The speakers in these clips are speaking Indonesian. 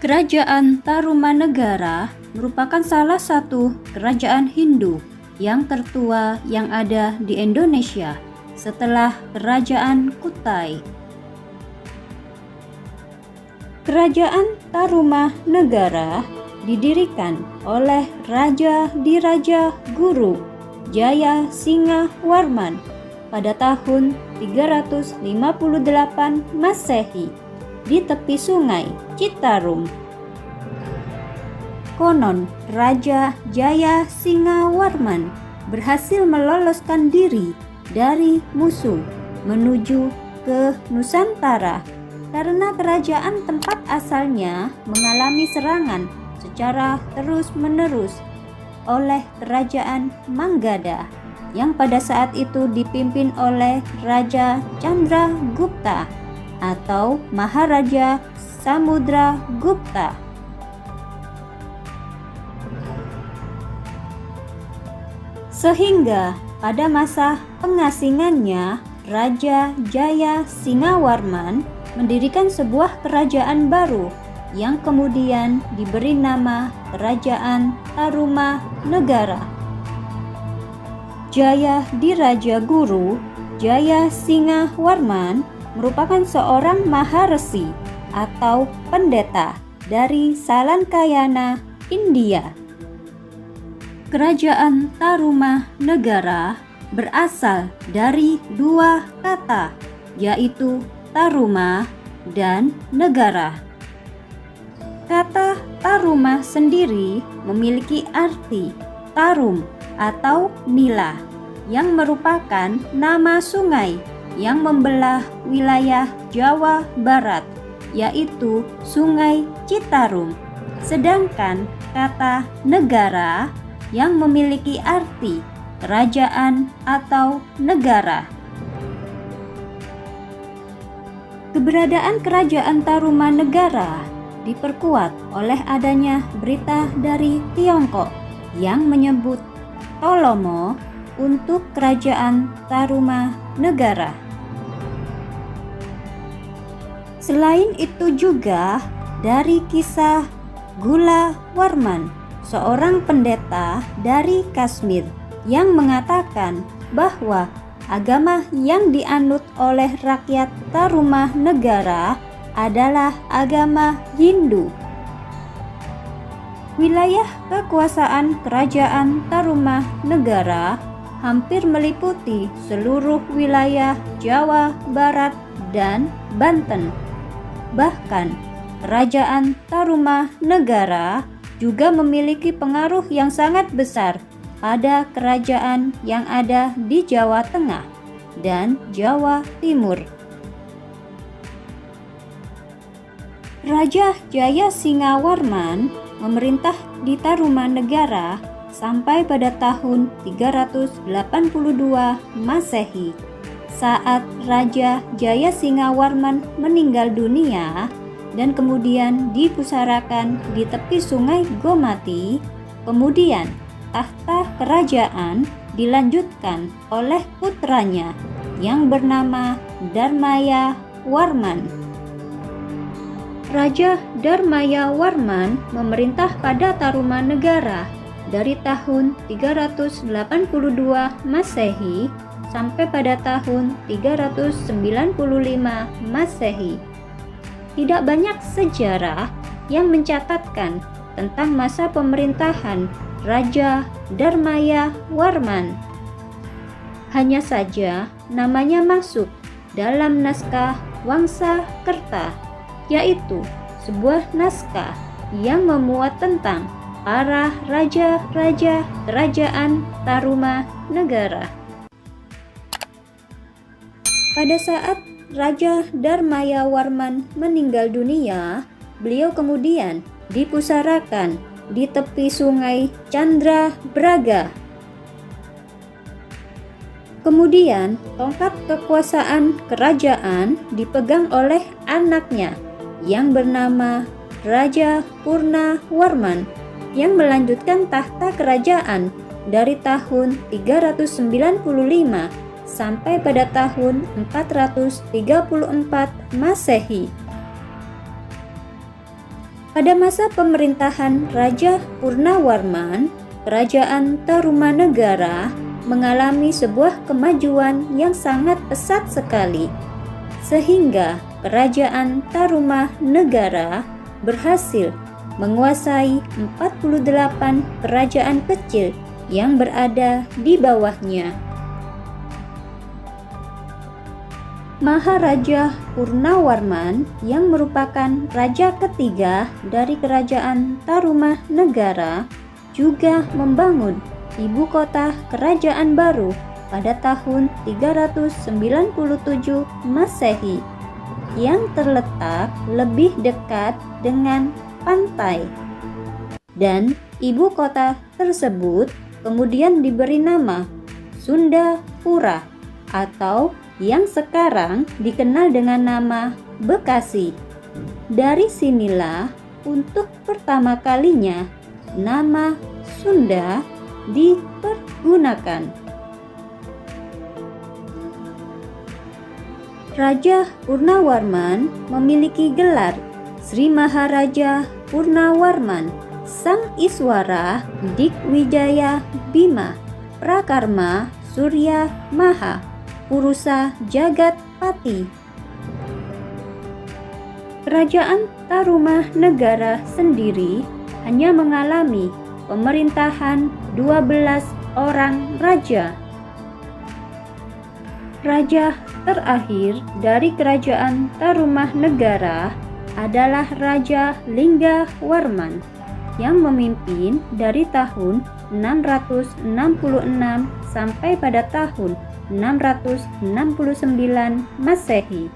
Kerajaan Tarumanegara merupakan salah satu kerajaan Hindu yang tertua yang ada di Indonesia setelah Kerajaan Kutai. Kerajaan Tarumanegara didirikan oleh Raja Diraja Guru Jaya Singhawarman pada tahun 358 Masehi di tepi sungai Citarum. Konon Raja Jaya Singhawarman berhasil meloloskan diri dari musuh menuju ke Nusantara karena kerajaan tempat asalnya mengalami serangan secara terus-menerus oleh Kerajaan Manggada yang pada saat itu dipimpin oleh Raja Chandragupta atau Maharaja Samudragupta. Sehingga pada masa pengasingannya, Raja Jaya Singhawarman mendirikan sebuah kerajaan baru yang kemudian diberi nama Kerajaan Tarumanegara. Jaya Diraja Guru Jaya Singhawarman merupakan seorang maharesi atau pendeta dari Salankayana, India. Kerajaan Tarumanegara berasal dari dua kata, yaitu Taruma dan negara. Kata Taruma sendiri memiliki arti tarum atau nila yang merupakan nama sungai yang membelah wilayah Jawa Barat, yaitu Sungai Citarum. Sedangkan kata negara yang memiliki arti kerajaan atau negara. Keberadaan Kerajaan Tarumanegara diperkuat oleh adanya berita dari Tiongkok yang menyebut Tolomo untuk Kerajaan Tarumanegara. Selain itu juga dari kisah Gula Warman, seorang pendeta dari Kashmir yang mengatakan bahwa agama yang dianut oleh rakyat Tarumanegara adalah agama Hindu. Wilayah kekuasaan Kerajaan Tarumanegara hampir meliputi seluruh wilayah Jawa Barat dan Banten. Bahkan, Kerajaan Tarumanegara juga memiliki pengaruh yang sangat besar pada kerajaan yang ada di Jawa Tengah dan Jawa Timur. Raja Jaya Singhawarman memerintah di Tarumanegara sampai pada tahun 382 Masehi. Saat Raja Jaya Singhawarman meninggal dunia dan kemudian dipusarakan di tepi sungai Gomati, kemudian tahta kerajaan dilanjutkan oleh putranya yang bernama Dharmayawarman. Raja Dharmayawarman memerintah pada Tarumanegara dari tahun 382 Masehi sampai pada tahun 395 Masehi. Tidak banyak sejarah yang mencatatkan tentang masa pemerintahan Raja Dharmayawarman. Hanya saja namanya masuk dalam naskah Wangsakerta, yaitu sebuah naskah yang memuat tentang para raja-raja Kerajaan Tarumanegara. Pada saat Raja Dharmayawarman meninggal dunia, beliau kemudian dipusarakan di tepi sungai Candrabraga. Kemudian, tongkat kekuasaan kerajaan dipegang oleh anaknya yang bernama Raja Purnawarman yang melanjutkan tahta kerajaan dari tahun 395 sampai pada tahun 434 Masehi. Pada masa pemerintahan Raja Purnawarman, Kerajaan Tarumanegara mengalami sebuah kemajuan yang sangat pesat sekali, sehingga Kerajaan Tarumanegara berhasil menguasai 48 kerajaan kecil yang berada di bawahnya. Maharaja Purnawarman yang merupakan raja ketiga dari Kerajaan Tarumanegara juga membangun ibu kota kerajaan baru pada tahun 397 Masehi yang terletak lebih dekat dengan pantai, dan ibu kota tersebut kemudian diberi nama Sundapura atau yang sekarang dikenal dengan nama Bekasi. Dari sinilah untuk pertama kalinya nama Sunda dipergunakan. Raja Purnawarman memiliki gelar Sri Maharaja Purnawarman, Sang Iswara Dikwijaya Bima Prakarma Surya Maha Purusa Jagat Pati. Kerajaan Tarumanegara sendiri hanya mengalami pemerintahan 12 orang raja. Raja terakhir dari Kerajaan Tarumanegara adalah Raja Linggawarman yang memimpin dari tahun 666 sampai pada tahun 669 Masehi.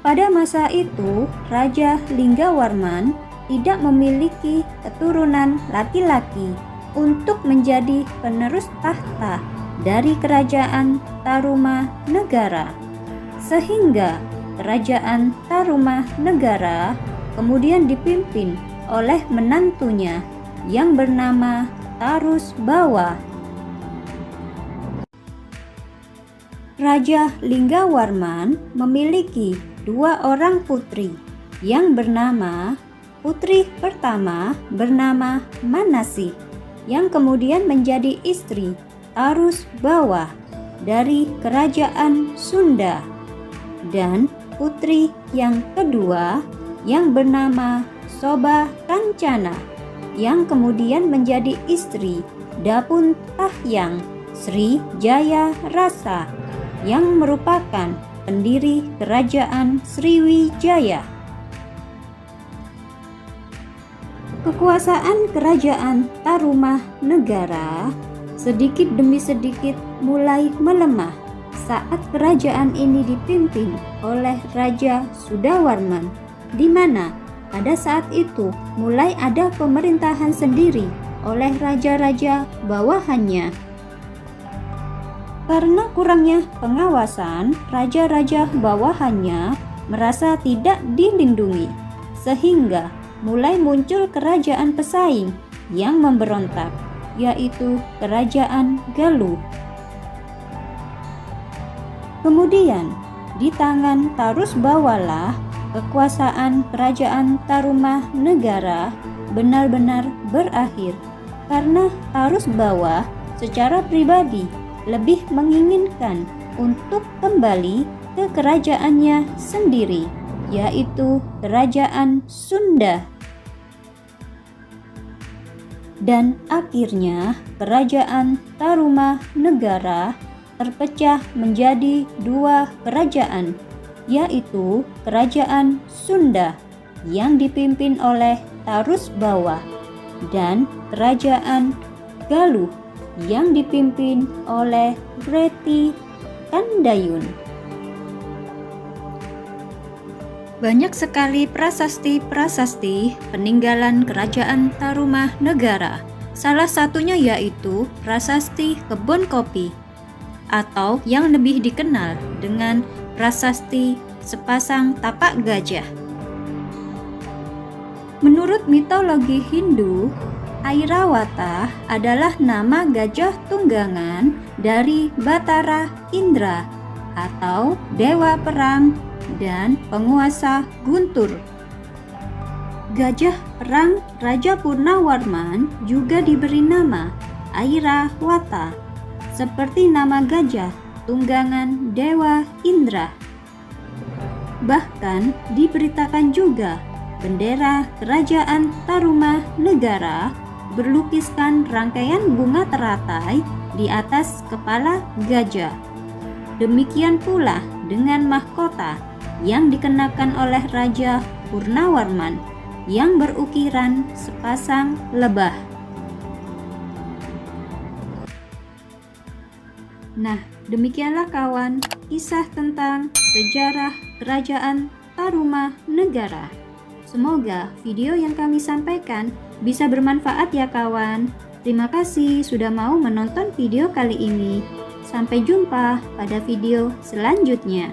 Pada masa itu, Raja Linggawarman tidak memiliki keturunan laki-laki untuk menjadi penerus tahta dari Kerajaan Tarumanegara, sehingga Kerajaan Tarumanegara kemudian dipimpin oleh menantunya yang bernama Tarusbawa. Raja Linggawarman memiliki 2 orang putri yang bernama putri pertama bernama Manasih yang kemudian menjadi istri Tarusbawa dari Kerajaan Sunda, dan putri yang kedua yang bernama Soba Kancana yang kemudian menjadi istri Dapun Tahyang Sri Jaya Rasa yang merupakan pendiri Kerajaan Sriwijaya. Kekuasaan Kerajaan Tarumanegara sedikit demi sedikit mulai melemah saat kerajaan ini dipimpin oleh Raja Sudawarman, di mana pada saat itu mulai ada pemerintahan sendiri oleh raja-raja bawahannya. Karena kurangnya pengawasan, raja-raja bawahannya merasa tidak dilindungi, sehingga mulai muncul kerajaan pesaing yang memberontak, yaitu Kerajaan Galuh. Kemudian, di tangan Tarusbawalah kekuasaan Kerajaan Tarumanegara benar-benar berakhir, karena Tarusbawa secara pribadi lebih menginginkan untuk kembali ke kerajaannya sendiri, yaitu Kerajaan Sunda. Dan akhirnya Kerajaan Tarumanegara terpecah menjadi 2 kerajaan, yaitu Kerajaan Sunda yang dipimpin oleh Tarusbawa dan Kerajaan Galuh yang dipimpin oleh Reti Kandayun. Banyak sekali prasasti-prasasti peninggalan Kerajaan Tarumanegara. Salah satunya yaitu Prasasti Kebon Kopi, atau yang lebih dikenal dengan Prasasti Sepasang Tapak Gajah. Menurut mitologi Hindu, Airawata adalah nama gajah tunggangan dari Batara Indra atau dewa perang dan penguasa guntur. Gajah perang Raja Purnawarman juga diberi nama Airawata, seperti nama gajah tunggangan Dewa Indra. Bahkan diberitakan juga bendera Kerajaan Tarumanegara berlukiskan rangkaian bunga teratai di atas kepala gajah. Demikian pula dengan mahkota yang dikenakan oleh Raja Purnawarman yang berukiran sepasang lebah. Nah, demikianlah kawan kisah tentang sejarah Kerajaan Tarumanegara. Semoga video yang kami sampaikan bisa bermanfaat ya kawan. Terima kasih sudah mau menonton video kali ini. Sampai jumpa pada video selanjutnya.